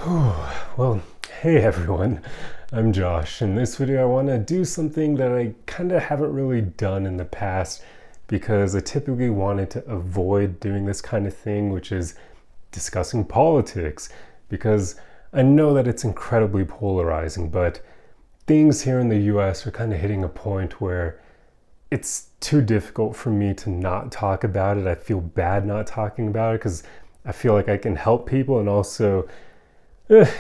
Well, hey everyone, I'm Josh. In this video I want to do something that I kind of haven't really done in the past because I typically wanted to avoid doing this kind of thing, which is discussing politics, because I know that it's incredibly polarizing, but things here in the US are kind of hitting a point where it's too difficult for me to not talk about it. I feel bad not talking about it because I feel like I can help people and also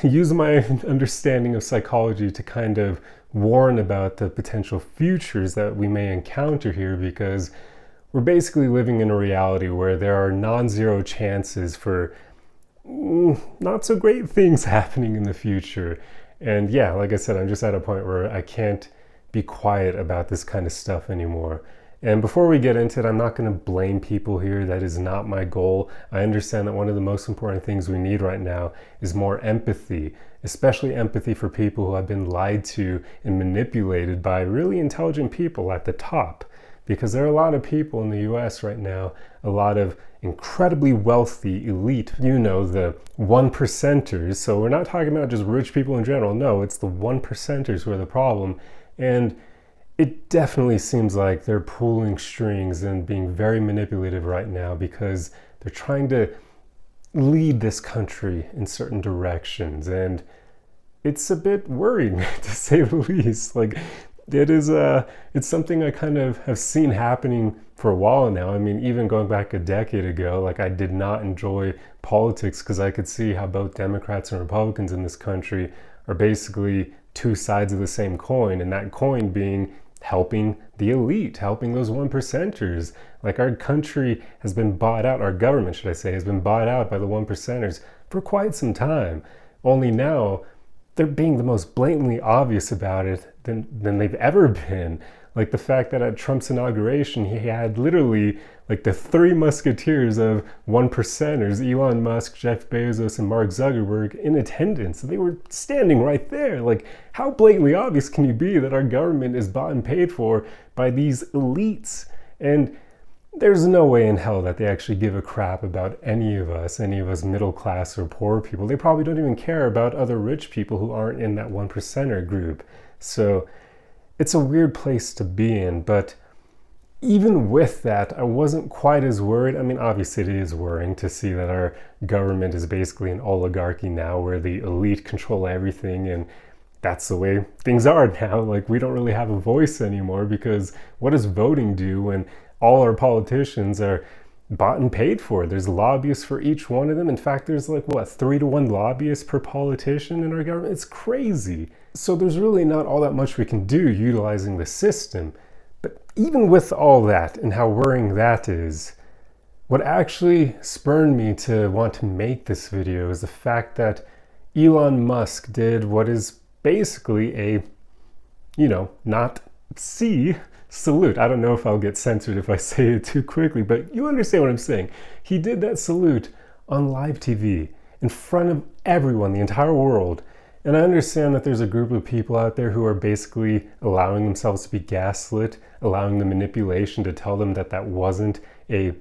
use my understanding of psychology to kind of warn about the potential futures that we may encounter here, because we're basically living in a reality where there are non-zero chances for not so great things happening in the future. And yeah, like I said, I'm just at a point where I can't be quiet about this kind of stuff anymore. And before we get into it, I'm not going to blame people here. That is not my goal. I understand that one of the most important things we need right now is more empathy, especially empathy for people who have been lied to and manipulated by really intelligent people at the top. Because there are a lot of people in the US right now, a lot of incredibly wealthy elite, the one percenters. So we're not talking about just rich people in general. No, it's the one percenters who are the problem. And it definitely seems like they're pulling strings and being very manipulative right now because they're trying to lead this country in certain directions. And it's a bit worrying, to say the least. Like, it's something I kind of have seen happening for a while now. I mean, even going back a decade ago, like, I did not enjoy politics because I could see how both Democrats and Republicans in this country are basically two sides of the same coin, and that coin being helping the elite, helping those one percenters. Like, our country has been bought out, our government, should I say, has been bought out by the one percenters for quite some time. Only now they're being the most blatantly obvious about it than they've ever been. Like the fact that at Trump's inauguration, he had literally like the three musketeers of one percenters, Elon Musk, Jeff Bezos, and Mark Zuckerberg, in attendance. They were standing right there. Like, how blatantly obvious can you be that our government is bought and paid for by these elites? And there's no way in hell that they actually give a crap about any of us middle class or poor people. They probably don't even care about other rich people who aren't in that one percenter group. So it's a weird place to be in, but even with that, I wasn't quite as worried. I mean, obviously it is worrying to see that our government is basically an oligarchy now, where the elite control everything, and that's the way things are now. Like, we don't really have a voice anymore, because what does voting do when all our politicians are bought and paid for? There's lobbyists for each one of them. In fact, there's like, 3-to-1 lobbyists per politician in our government? It's crazy. So there's really not all that much we can do utilizing the system. But even with all that and how worrying that is, what actually spurred me to want to make this video is the fact that Elon Musk did what is basically a, not C salute. I don't know if I'll get censored if I say it too quickly, but you understand what I'm saying. He did that salute on live TV in front of everyone, the entire world. And I understand that there's a group of people out there who are basically allowing themselves to be gaslit, allowing the manipulation to tell them that that wasn't a,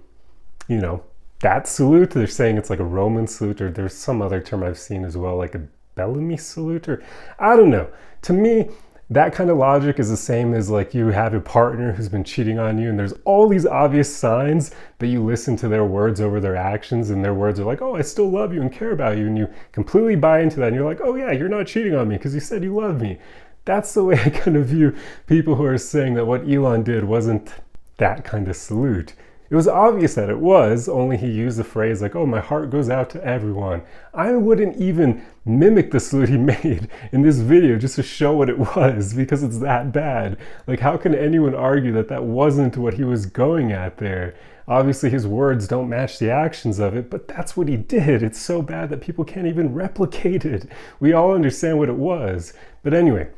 that salute. They're saying it's like a Roman salute, or there's some other term I've seen as well, like a Bellamy salute, or I don't know. To me, that kind of logic is the same as like you have a partner who's been cheating on you, and there's all these obvious signs that you listen to their words over their actions, and their words are like, oh, I still love you and care about you, and you completely buy into that, and you're like, oh yeah, you're not cheating on me because you said you love me. That's the way I kind of view people who are saying that what Elon did wasn't that kind of salute. It was obvious that it was, only he used the phrase like, oh, my heart goes out to everyone. I wouldn't even mimic the salute he made in this video just to show what it was, because it's that bad. Like, how can anyone argue that that wasn't what he was going at there? Obviously, his words don't match the actions of it, but that's what he did. It's so bad that people can't even replicate it. We all understand what it was. But anyway,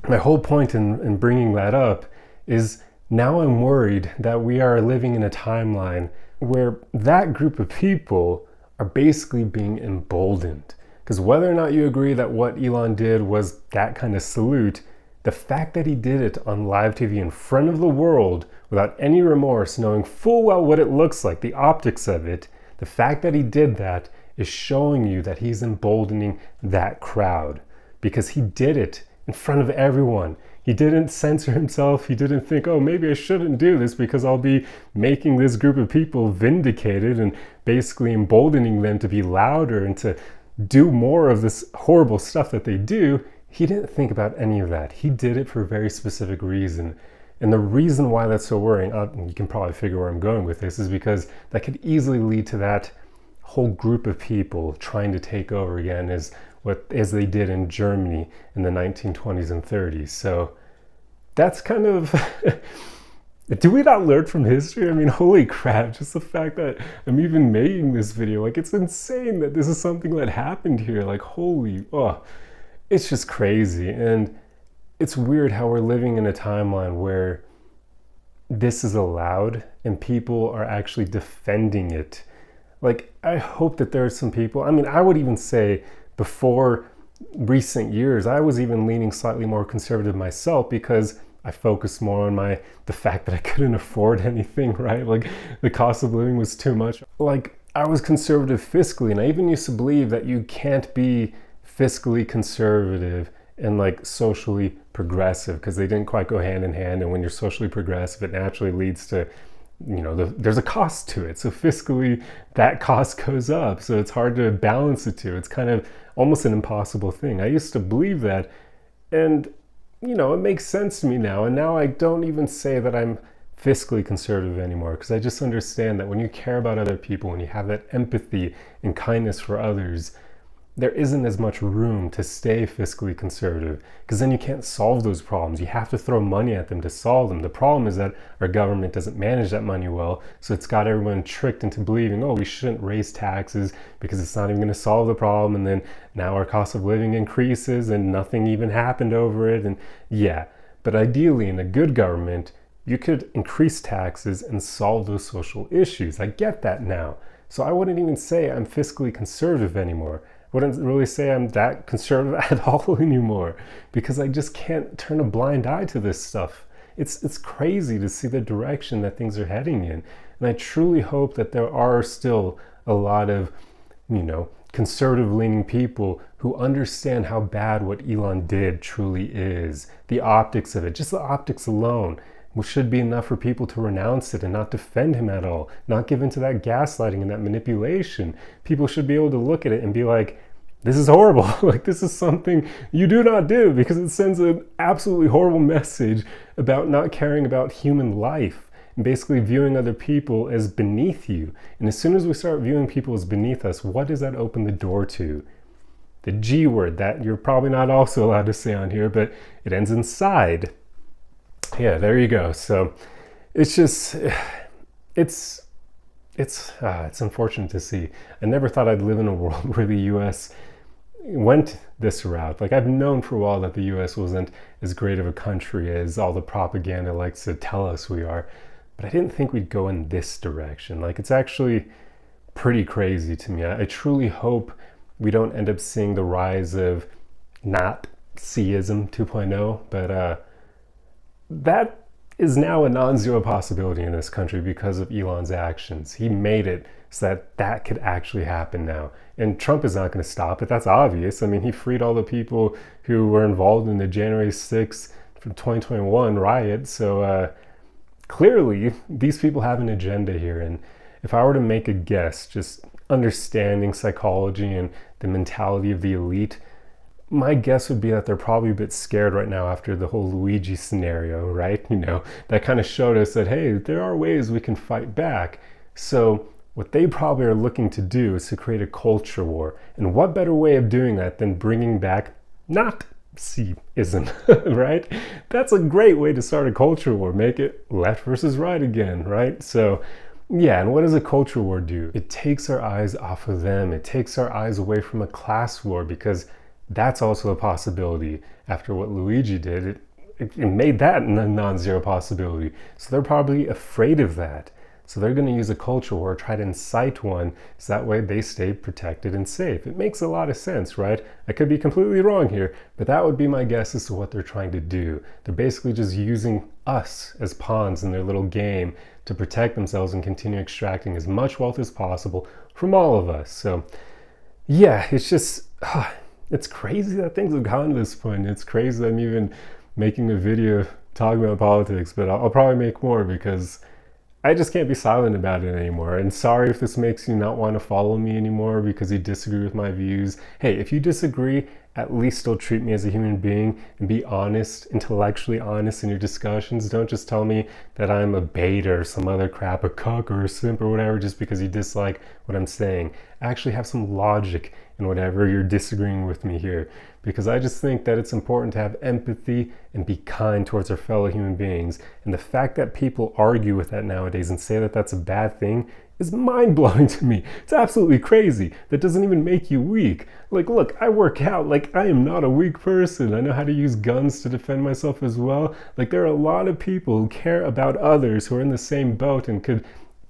my whole point in bringing that up is, now I'm worried that we are living in a timeline where that group of people are basically being emboldened. Because whether or not you agree that what Elon did was that kind of salute, the fact that he did it on live TV in front of the world without any remorse, knowing full well what it looks like, the optics of it, the fact that he did that is showing you that he's emboldening that crowd because he did it in front of everyone. He didn't censor himself. He didn't think, oh, maybe I shouldn't do this because I'll be making this group of people vindicated and basically emboldening them to be louder and to do more of this horrible stuff that they do. He didn't think about any of that. He did it for a very specific reason. And the reason why that's so worrying, you can probably figure where I'm going with this, is because that could easily lead to that whole group of people trying to take over again as they did in Germany in the 1920s and 30s. So that's kind of, do we not learn from history? I mean, holy crap, just the fact that I'm even making this video, like it's insane that this is something that happened here. Like it's just crazy. And it's weird how we're living in a timeline where this is allowed and people are actually defending it. Like, I hope that there are some people, I mean, I would even say before recent years, I was even leaning slightly more conservative myself because I focused more on the fact that I couldn't afford anything, right? Like, the cost of living was too much. Like, I was conservative fiscally, and I even used to believe that you can't be fiscally conservative and like socially progressive because they didn't quite go hand in hand. And when you're socially progressive, it naturally leads to, there's a cost to it. So fiscally, that cost goes up. So it's hard to balance the two. It's kind of almost an impossible thing. I used to believe that, and it makes sense to me now. And now I don't even say that I'm fiscally conservative anymore because I just understand that when you care about other people, when you have that empathy and kindness for others, there isn't as much room to stay fiscally conservative because then you can't solve those problems. You have to throw money at them to solve them. The problem is that our government doesn't manage that money well, so it's got everyone tricked into believing, oh, we shouldn't raise taxes because it's not even going to solve the problem, and then now our cost of living increases and nothing even happened over it. And yeah, but ideally in a good government, you could increase taxes and solve those social issues. I get that now. So I wouldn't even say I'm fiscally conservative anymore. Wouldn't really say I'm that conservative at all anymore because I just can't turn a blind eye to this stuff. It's crazy to see the direction that things are heading in. And I truly hope that there are still a lot of, conservative leaning people who understand how bad what Elon did truly is. The optics of it, just the optics alone, which should be enough for people to renounce it and not defend him at all, not give into that gaslighting and that manipulation. People should be able to look at it and be like, this is horrible. Like, this is something you do not do because it sends an absolutely horrible message about not caring about human life and basically viewing other people as beneath you. And as soon as we start viewing people as beneath us, what does that open the door to? The G word that you're probably not also allowed to say on here, but it ends in side. Yeah, there you go. So it's just, it's unfortunate to see. I never thought I'd live in a world where the US went this route. Like, I've known for a while that the US wasn't as great of a country as all the propaganda likes to tell us we are, but I didn't think we'd go in this direction. Like, it's actually pretty crazy to me. I truly hope we don't end up seeing the rise of Nazism 2.0, but that is now a non-zero possibility in this country because of Elon's actions. He made it so that that could actually happen now. And Trump is not going to stop it. That's obvious. I mean, he freed all the people who were involved in the January 6th from 2021 riot. So clearly, these people have an agenda here. And if I were to make a guess, just understanding psychology and the mentality of the elite, my guess would be that they're probably a bit scared right now after the whole Luigi scenario, right? That kind of showed us that, hey, there are ways we can fight back. So what they probably are looking to do is to create a culture war. And what better way of doing that than bringing back Nazism, right? That's a great way to start a culture war. Make it left versus right again, right? So yeah, and what does a culture war do? It takes our eyes off of them. It takes our eyes away from a class war, because that's also a possibility. After what Luigi did, it made that a non-zero possibility. So they're probably afraid of that. So they're going to use a culture war, try to incite one, so that way they stay protected and safe. It makes a lot of sense, right? I could be completely wrong here, but that would be my guess as to what they're trying to do. They're basically just using us as pawns in their little game to protect themselves and continue extracting as much wealth as possible from all of us. So yeah, it's just, it's crazy that things have gotten to this point. It's crazy that I'm even making a video talking about politics, but I'll probably make more because I just can't be silent about it anymore. And sorry if this makes you not want to follow me anymore because you disagree with my views. Hey, if you disagree, at least still treat me as a human being and be honest, intellectually honest in your discussions. Don't just tell me that I'm a bait or some other crap, a cuck or a simp or whatever, just because you dislike what I'm saying. Actually have some logic in whatever you're disagreeing with me here, because I just think that it's important to have empathy and be kind towards our fellow human beings. And the fact that people argue with that nowadays and say that that's a bad thing is mind-blowing to me. It's absolutely crazy. That doesn't even make you weak. Like, look, I work out. Like, I am not a weak person. I know how to use guns to defend myself as well. Like, there are a lot of people who care about others who are in the same boat and could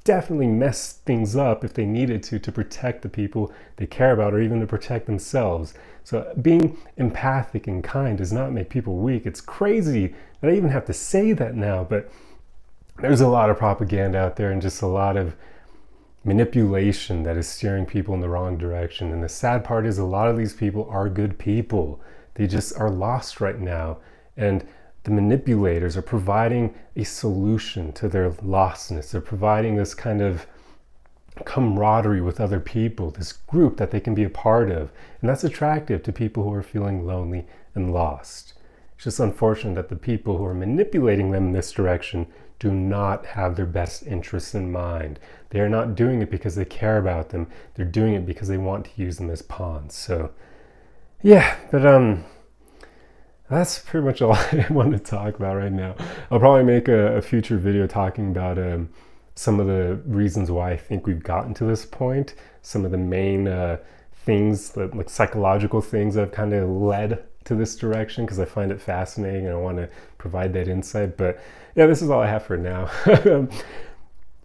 definitely mess things up if they needed to protect the people they care about or even to protect themselves. So being empathic and kind does not make people weak. It's crazy that I even have to say that now, but there's a lot of propaganda out there and just a lot of manipulation that is steering people in the wrong direction. And the sad part is a lot of these people are good people. They just are lost right now. And the manipulators are providing a solution to their lostness. They're providing this kind of camaraderie with other people, this group that they can be a part of. And that's attractive to people who are feeling lonely and lost. It's just unfortunate that the people who are manipulating them in this direction do not have their best interests in mind. They are not doing it because they care about them. They're doing it because they want to use them as pawns. So, yeah, but that's pretty much all I want to talk about right now. I'll probably make a future video talking about some of the reasons why I think we've gotten to this point, some of the main things, that, like psychological things that have kind of led to this direction, because I find it fascinating and I want to provide that insight. But yeah, this is all I have for now.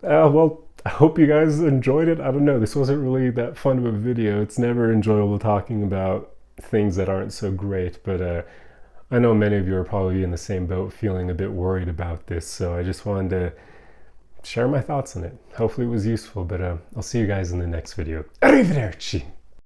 Well, I hope you guys enjoyed it. I don't know, this wasn't really that fun of a video. It's never enjoyable talking about things that aren't so great, but I know many of you are probably in the same boat, feeling a bit worried about this, so I just wanted to share my thoughts on it. Hopefully it was useful, but I'll see you guys in the next video. Arrivederci!